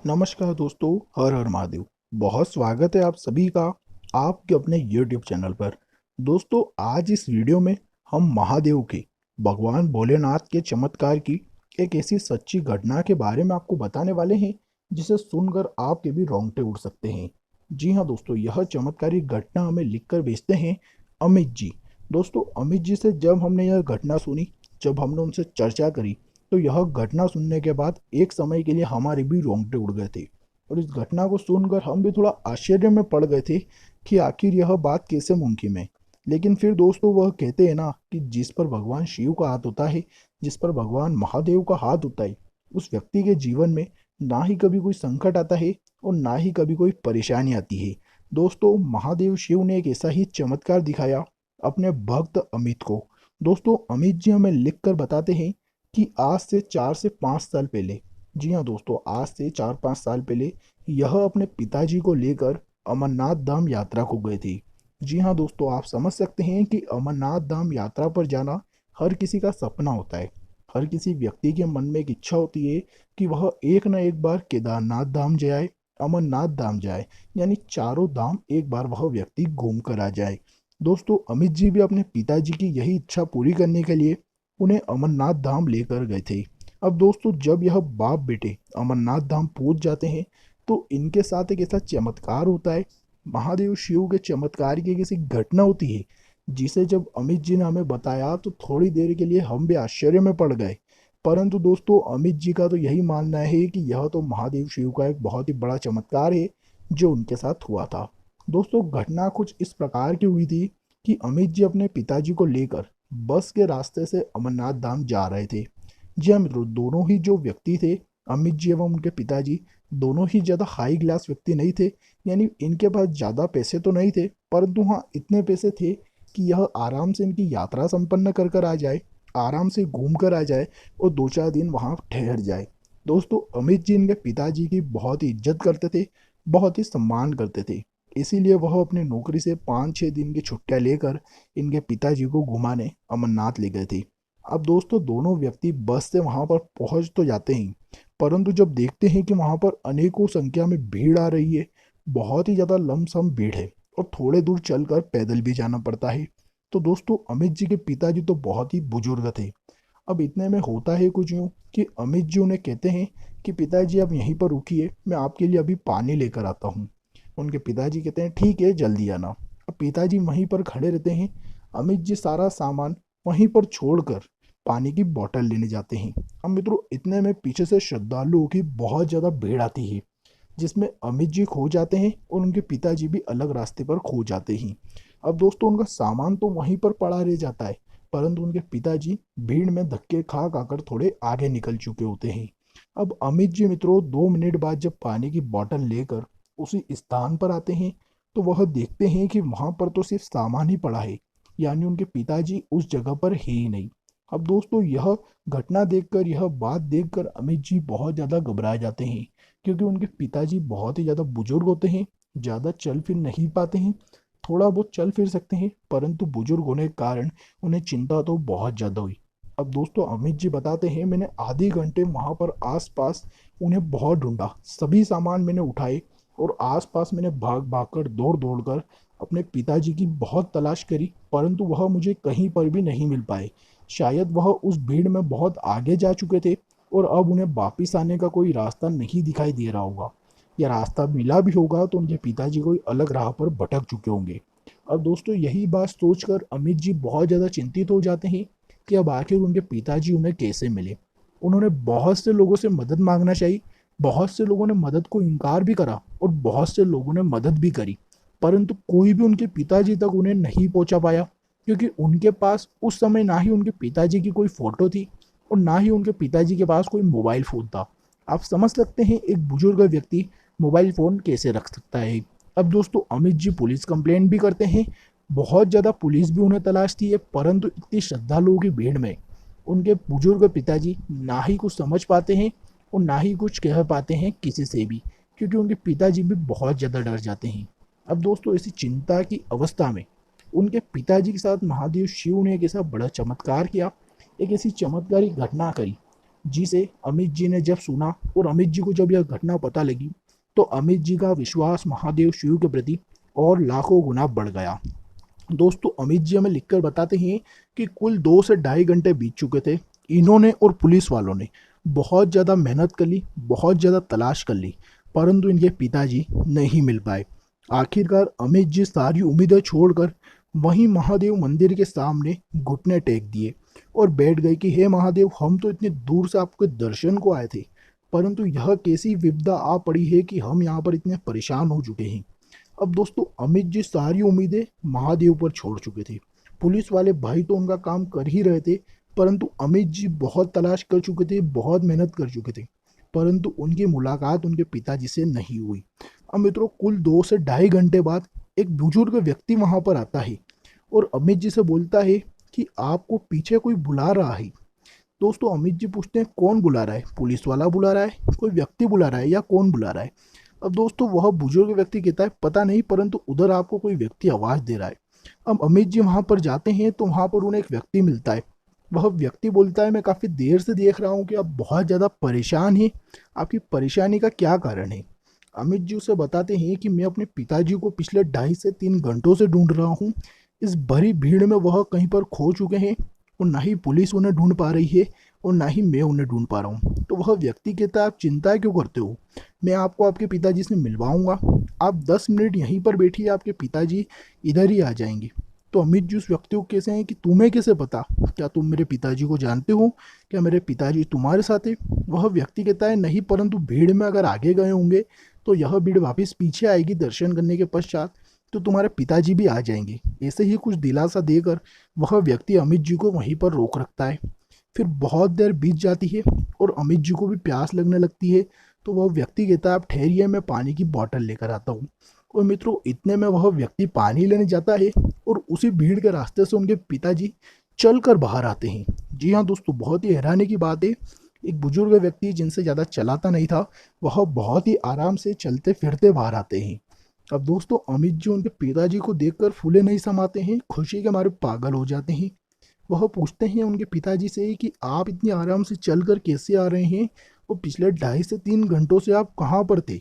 नमस्कार दोस्तों, हर हर महादेव। बहुत स्वागत है आप सभी का आपके अपने YouTube चैनल पर। दोस्तों, आज इस वीडियो में हम महादेव के, भगवान भोलेनाथ के चमत्कार की एक ऐसी सच्ची घटना के बारे में आपको बताने वाले हैं जिसे सुनकर आपके भी रोंगटे उड़ सकते हैं। जी हाँ दोस्तों, यह चमत्कारी घटना हमें लिखकर भेजते हैं अमित जी। दोस्तों, अमित जी से जब हमने यह घटना सुनी, जब हमने उनसे चर्चा करी, तो यह घटना सुनने के बाद एक समय के लिए हमारे भी रोंगटे उड़ गए थे। और इस घटना को सुनकर हम भी थोड़ा आश्चर्य में पड़ गए थे कि आखिर यह बात कैसे मुमकिन है। लेकिन फिर दोस्तों, वह कहते हैं ना कि जिस पर भगवान शिव का हाथ होता है, जिस पर भगवान महादेव का हाथ होता है, उस व्यक्ति के जीवन में ना ही कभी कोई संकट आता है और ना ही कभी कोई परेशानी आती है। दोस्तों, महादेव शिव ने एक ऐसा ही चमत्कार दिखाया अपने भक्त अमित को। दोस्तों, अमित जी हमें लिख कर बताते हैं कि आज से 4 से 5 साल पहले, जी हाँ दोस्तों, आज से 4-5 साल पहले यह अपने पिताजी को लेकर अमरनाथ धाम यात्रा को गए थे। जी हाँ दोस्तों, आप समझ सकते हैं कि अमरनाथ धाम यात्रा पर जाना हर किसी का सपना होता है। हर किसी व्यक्ति के मन में एक इच्छा होती है कि वह एक न एक बार केदारनाथ धाम जाए, अमरनाथ धाम जाए, यानी चारों धाम एक बार वह व्यक्ति घूम कर आ जाए। दोस्तों, अमित जी भी अपने पिताजी की यही इच्छा पूरी करने के लिए उन्हें अमरनाथ धाम लेकर गए थे। अब दोस्तों, जब यह बाप बेटे अमरनाथ धाम पहुंच जाते हैं तो इनके साथ एक ऐसा चमत्कार होता है, महादेव शिव के चमत्कार की एक ऐसी घटना होती है जिसे जब अमित जी ने हमें बताया तो थोड़ी देर के लिए हम भी आश्चर्य में पड़ गए। परंतु दोस्तों, अमित जी का तो यही मानना है कि यह तो महादेव शिव का एक बहुत ही बड़ा चमत्कार है जो उनके साथ हुआ था। दोस्तों, घटना कुछ इस प्रकार की हुई थी कि अमित जी अपने पिताजी को लेकर बस के रास्ते से अमरनाथ धाम जा रहे थे। जी हाँ मित्रों, दोनों ही जो व्यक्ति थे, अमित जी एवं उनके पिताजी, दोनों ही ज़्यादा हाई क्लास व्यक्ति नहीं थे। यानी इनके पास ज़्यादा पैसे तो नहीं थे, परंतु हाँ इतने पैसे थे कि यह आराम से इनकी यात्रा संपन्न कर कर आ जाए, आराम से घूम कर आ जाए और 2-4 दिन वहाँ ठहर जाए। दोस्तों, अमित जी इनके पिताजी की बहुत ही इज्जत करते थे, बहुत ही सम्मान करते थे। इसीलिए वह अपनी नौकरी से 5-6 दिन की छुट्टियाँ लेकर इनके पिताजी को घुमाने अमरनाथ ले गए थे। अब दोस्तों, दोनों व्यक्ति बस से वहां पर पहुंच तो जाते हैं, परंतु जब देखते हैं कि वहां पर अनेकों संख्या में भीड़ आ रही है, बहुत ही ज़्यादा लमसम भीड़ है और थोड़े दूर चलकर पैदल भी जाना पड़ता है, तो दोस्तों अमित जी के पिताजी तो बहुत ही बुजुर्ग थे। अब इतने में होता है कुछ यूँ कि अमित जी उन्हें कहते हैं कि पिताजी आप यहीं पर रुकिए, मैं आपके लिए अभी पानी लेकर आता हूँ। उनके पिताजी कहते हैं ठीक है, जल्दी आना। अब पिताजी वहीं पर खड़े रहते हैं। अमित जी सारा सामान वहीं पर छोड़कर पानी की बोतल लेने जाते हैं। अब मित्रों, इतने में पीछे से श्रद्धालुओं की बहुत ज़्यादा भीड़ आती है जिसमें अमित जी खो जाते हैं और उनके पिताजी भी अलग रास्ते पर खो जाते हैं। अब दोस्तों, उनका सामान तो वहीं पर पड़ा रह जाता है, परंतु उनके पिताजी भीड़ में धक्के खा खाकर थोड़े आगे निकल चुके होते हैं। अब अमित जी मित्रों 2 मिनट बाद जब पानी की बोतल लेकर उसी स्थान पर आते हैं तो वह देखते हैं कि वहां पर तो सिर्फ सामान ही पड़ा है, यानी उनके पिताजी उस जगह पर है ही नहीं। अब दोस्तों, यह घटना देखकर, यह बात देखकर अमित जी बहुत ज़्यादा घबरा जाते हैं, क्योंकि उनके पिताजी बहुत ही ज़्यादा बुजुर्ग होते हैं, ज़्यादा चल फिर नहीं पाते हैं। थोड़ा बहुत चल फिर सकते हैं, परंतु बुजुर्ग होने के कारण उन्हें चिंता तो बहुत ज़्यादा हुई। अब दोस्तों, अमित जी बताते हैं मैंने आधे घंटे वहाँ पर आसपास उन्हें बहुत ढूंढा, सभी सामान मैंने उठाए और आसपास मैंने भाग भाग कर, दौड़ दौड़ कर अपने पिताजी की बहुत तलाश करी, परंतु वह मुझे कहीं पर भी नहीं मिल पाए। शायद वह उस भीड़ में बहुत आगे जा चुके थे और अब उन्हें वापिस आने का कोई रास्ता नहीं दिखाई दे रहा होगा, या रास्ता मिला भी होगा तो उनके पिताजी कोई अलग राह पर भटक चुके होंगे। अब दोस्तों, यही बात सोचकर अमित जी बहुत ज़्यादा चिंतित हो जाते हैं कि अब आखिर उनके पिताजी उन्हें कैसे मिले। उन्होंने बहुत से लोगों से मदद मांगना चाहिए, बहुत से लोगों ने मदद को इनकार भी करा और बहुत से लोगों ने मदद भी करी, परंतु कोई भी उनके पिताजी तक उन्हें नहीं पहुंचा पाया, क्योंकि उनके पास उस समय ना ही उनके पिताजी की कोई फोटो थी और ना ही उनके पिताजी के पास कोई मोबाइल फ़ोन था। आप समझ सकते हैं एक बुजुर्ग व्यक्ति मोबाइल फ़ोन कैसे रख सकता है। अब दोस्तों, अमित जी पुलिस कंप्लेंट भी करते हैं, बहुत ज़्यादा पुलिस भी उन्हें तलाशती है, परंतु इतनी श्रद्धालुओं की भीड़ में उनके बुजुर्ग पिताजी ना ही कुछ समझ पाते हैं और ना ही कुछ कह पाते हैं किसी से भी, क्योंकि उनके पिताजी भी बहुत ज़्यादा डर जाते हैं। अब दोस्तों, ऐसी चिंता की अवस्था में उनके पिताजी के साथ महादेव शिव ने एक ऐसा बड़ा चमत्कार किया, एक ऐसी चमत्कारी घटना करी जिसे अमित जी ने जब सुना और अमित जी को जब यह घटना पता लगी तो अमित जी का विश्वास महादेव शिव के प्रति और लाखों गुना बढ़ गया। दोस्तों अमित जी हमें लिखकर बताते हैं कि कुल 2 से ढाई घंटे बीत चुके थे। इन्होंने और पुलिस वालों ने बहुत ज़्यादा मेहनत कर ली, बहुत ज़्यादा तलाश कर ली, परंतु इनके पिताजी नहीं मिल पाए। आखिरकार अमित जी सारी उम्मीदें छोड़कर वहीं महादेव मंदिर के सामने घुटने टेक दिए और बैठ गए कि हे महादेव, हम तो इतने दूर से आपके दर्शन को आए थे, परंतु यह कैसी विपदा आ पड़ी है कि हम यहाँ पर इतने परेशान हो चुके हैं। अब दोस्तों अमित जी सारी उम्मीदें महादेव पर छोड़ चुके थे। पुलिस वाले भाई तो उनका काम कर ही रहे थे, परंतु अमित जी बहुत तलाश कर चुके थे, बहुत मेहनत कर चुके थे, परंतु उनकी मुलाकात उनके पिताजी से नहीं हुई। अब मित्रों कुल 2 से ढाई घंटे बाद एक बुजुर्ग व्यक्ति वहां पर आता है और अमित जी से बोलता है कि आपको पीछे कोई बुला रहा है। दोस्तों अमित जी पूछते हैं कौन बुला रहा है, पुलिस वाला बुला रहा है, कोई व्यक्ति बुला रहा है या कौन बुला रहा है। अब दोस्तों वह बुजुर्ग व्यक्ति कहता है पता नहीं, परंतु उधर आपको कोई व्यक्ति आवाज दे रहा है। अब अमित जी वहां पर जाते हैं तो वहां पर उन्हें एक व्यक्ति मिलता है। वह व्यक्ति बोलता है मैं काफी देर से देख रहा हूँ कि आप बहुत ज्यादा परेशान हैं, आपकी परेशानी का क्या कारण है। अमित जी उसे बताते हैं कि मैं अपने पिताजी को पिछले 2.5 से 3 घंटों से ढूंढ रहा हूँ। इस भरी भीड़ में वह कहीं पर खो चुके हैं और ना ही पुलिस उन्हें ढूंढ पा रही है और ना ही मैं उन्हें ढूंढ पा रहा हूँ। तो वह व्यक्ति कहता है आप चिंता क्यों करते हो, मैं आपको आपके पिताजी से मिलवाऊंगा, आप 10 मिनट यहीं पर बैठिए, आपके पिताजी इधर ही आ जाएंगे। तो अमित जी उस व्यक्ति को कैसे हैं कि तुम्हें कैसे पता, क्या तुम मेरे पिताजी को जानते हो, क्या मेरे पिताजी तुम्हारे साथ है। वह व्यक्ति कहता है नहीं, परंतु भीड़ में अगर आगे गए होंगे तो यह भीड़ वापस पीछे आएगी दर्शन करने के पश्चात, तो तुम्हारे पिताजी भी आ जाएंगे। ऐसे ही कुछ दिलासा देकर वह व्यक्ति अमित जी को वहीं पर रोक रखता है। फिर बहुत देर बीत जाती है और अमित जी को भी प्यास लगने लगती है। तो वह व्यक्ति कहता है आप ठहरिए, मैं पानी की बोतल लेकर आता हूँ। और मित्रों इतने में वह व्यक्ति पानी लेने जाता है और उसी भीड़ के रास्ते से उनके पिताजी चलकर बाहर आते हैं। जी हाँ दोस्तों, बहुत ही हैरानी की बात है, एक बुजुर्ग व्यक्ति जिनसे ज़्यादा चलाता नहीं था वह बहुत ही आराम से चलते फिरते बाहर आते हैं। अब दोस्तों अमित जी उनके पिताजी को देखकर फूले नहीं समाते हैं, खुशी के मारे पागल हो जाते हैं। वह पूछते हैं उनके पिताजी से कि आप इतनी आराम से चलकर कैसे आ रहे हैं और पिछले 2.5 से 3 घंटों से आप कहाँ पर थे।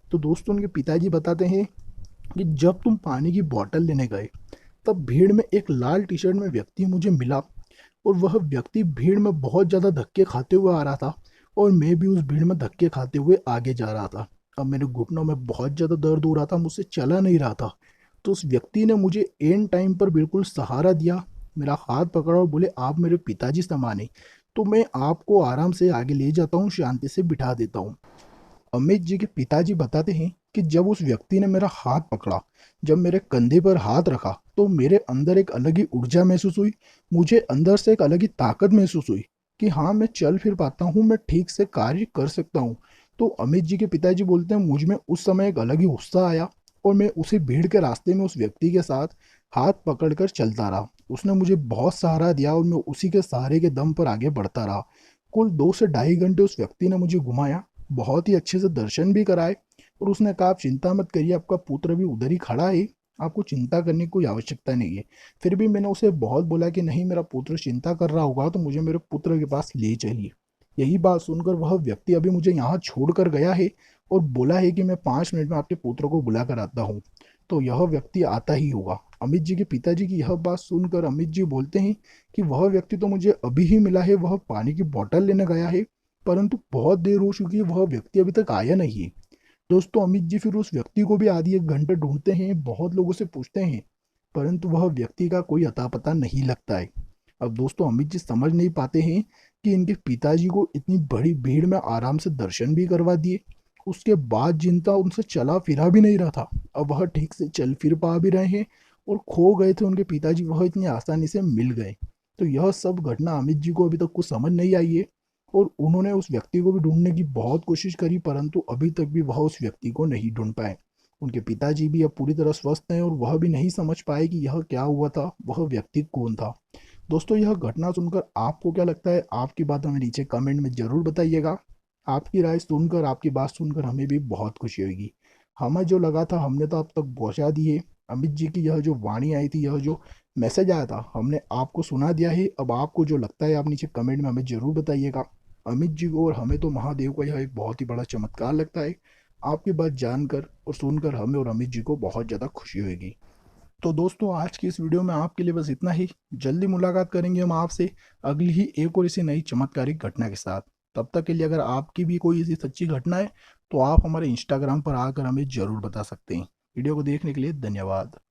तो दोस्तों उनके पिताजी बताते हैं कि जब तुम पानी की बोतल लेने गए तब भीड़ में एक लाल टी शर्ट में व्यक्ति मुझे मिला और वह व्यक्ति भीड़ में बहुत ज़्यादा धक्के खाते हुए आ रहा था और मैं भी उस भीड़ में धक्के खाते हुए आगे जा रहा था। अब मेरे घुटनों में बहुत ज़्यादा दर्द हो रहा था, मुझसे चला नहीं रहा था। तो उस व्यक्ति ने मुझे एन टाइम पर बिल्कुल सहारा दिया, मेरा हाथ पकड़ा और बोले आप मेरे पिताजी समान हैं, तो मैं आपको आराम से आगे ले जाता हूँ, शांति से बिठा देता हूँ। अमित जी के पिताजी बताते हैं कि जब उस व्यक्ति ने मेरा हाथ पकड़ा, जब मेरे कंधे पर हाथ रखा, तो मेरे अंदर एक अलग ही ऊर्जा महसूस हुई, मुझे अंदर से एक अलग ही ताकत महसूस हुई कि हाँ मैं चल फिर पाता हूँ, मैं ठीक से कार्य कर सकता हूँ। तो अमित जी के पिताजी बोलते हैं मुझ में उस समय एक अलग ही उत्साह आया और मैं उसी भीड़ के रास्ते में उस व्यक्ति के साथ हाथ पकड़कर चलता रहा। उसने मुझे बहुत सहारा दिया और मैं उसी के सहारे के दम पर आगे बढ़ता रहा। कुल 2 से ढाई घंटे उस व्यक्ति ने मुझे घुमाया, बहुत ही अच्छे से दर्शन भी कराए और उसने कहा आप चिंता मत करिए, आपका पुत्र भी उधर ही खड़ा है, आपको चिंता करने की कोई आवश्यकता नहीं है। फिर भी मैंने उसे बहुत बोला कि नहीं, मेरा पुत्र चिंता कर रहा होगा तो मुझे मेरे पुत्र के पास ले चलिए। यही बात सुनकर वह व्यक्ति अभी मुझे यहाँ छोड़कर गया है और बोला है कि मैं 5 मिनट में आपके पुत्र को बुला कर आता हूँ। तो यह व्यक्ति आता ही होगा। अमित जी के पिताजी की यह बात सुनकर अमित जी बोलते हैं कि वह व्यक्ति तो मुझे अभी ही मिला है, वह पानी की बोतल लेने गया है, परंतु बहुत देर हो चुकी है, वह व्यक्ति अभी तक आया नहीं है। दोस्तों अमित जी फिर उस व्यक्ति को भी आधी 1 घंटे ढूंढते हैं, बहुत लोगों से पूछते हैं, परंतु वह व्यक्ति का कोई अता पता नहीं लगता है। अब दोस्तों अमित जी समझ नहीं पाते हैं कि इनके पिताजी को इतनी बड़ी भीड़ में आराम से दर्शन भी करवा दिए, उसके बाद जिनका उनसे चला फिरा भी नहीं रहा था, अब वह ठीक से चल फिर पा भी रहे हैं और खो गए थे उनके पिताजी, वह इतनी आसानी से मिल गए। तो यह सब घटना अमित जी को अभी तक कुछ समझ नहीं आई है और उन्होंने उस व्यक्ति को भी ढूंढने की बहुत कोशिश करी, परंतु अभी तक भी वह उस व्यक्ति को नहीं ढूंढ पाए। उनके पिताजी भी अब पूरी तरह स्वस्थ हैं और वह भी नहीं समझ पाए कि यह क्या हुआ था, वह व्यक्ति कौन था। दोस्तों यह घटना सुनकर आपको क्या लगता है, आपकी बात हमें नीचे कमेंट में जरूर बताइएगा। आपकी राय सुनकर, आपकी बात सुनकर हमें भी बहुत खुशी होगी। हमें जो लगा था हमने तो अब तक पहुंचा दी है। अमित जी की यह जो वाणी आई थी, यह जो मैसेज आया था, हमने आपको सुना दिया है। अब आपको जो लगता है आप नीचे कमेंट में हमें जरूर बताइएगा। अमित जी को और हमें तो महादेव का यह एक बहुत ही बड़ा चमत्कार लगता है। आपकी बात जानकर और सुनकर हमें और अमित जी को बहुत ज़्यादा खुशी होगी। तो दोस्तों आज की इस वीडियो में आपके लिए बस इतना ही। जल्दी मुलाकात करेंगे हम आपसे अगली ही एक और इसी नई चमत्कारिक घटना के साथ। तब तक के लिए अगर आपकी भी कोई ऐसी सच्ची घटना है तो आप हमारे इंस्टाग्राम पर आकर हमें ज़रूर बता सकते हैं। वीडियो को देखने के लिए धन्यवाद।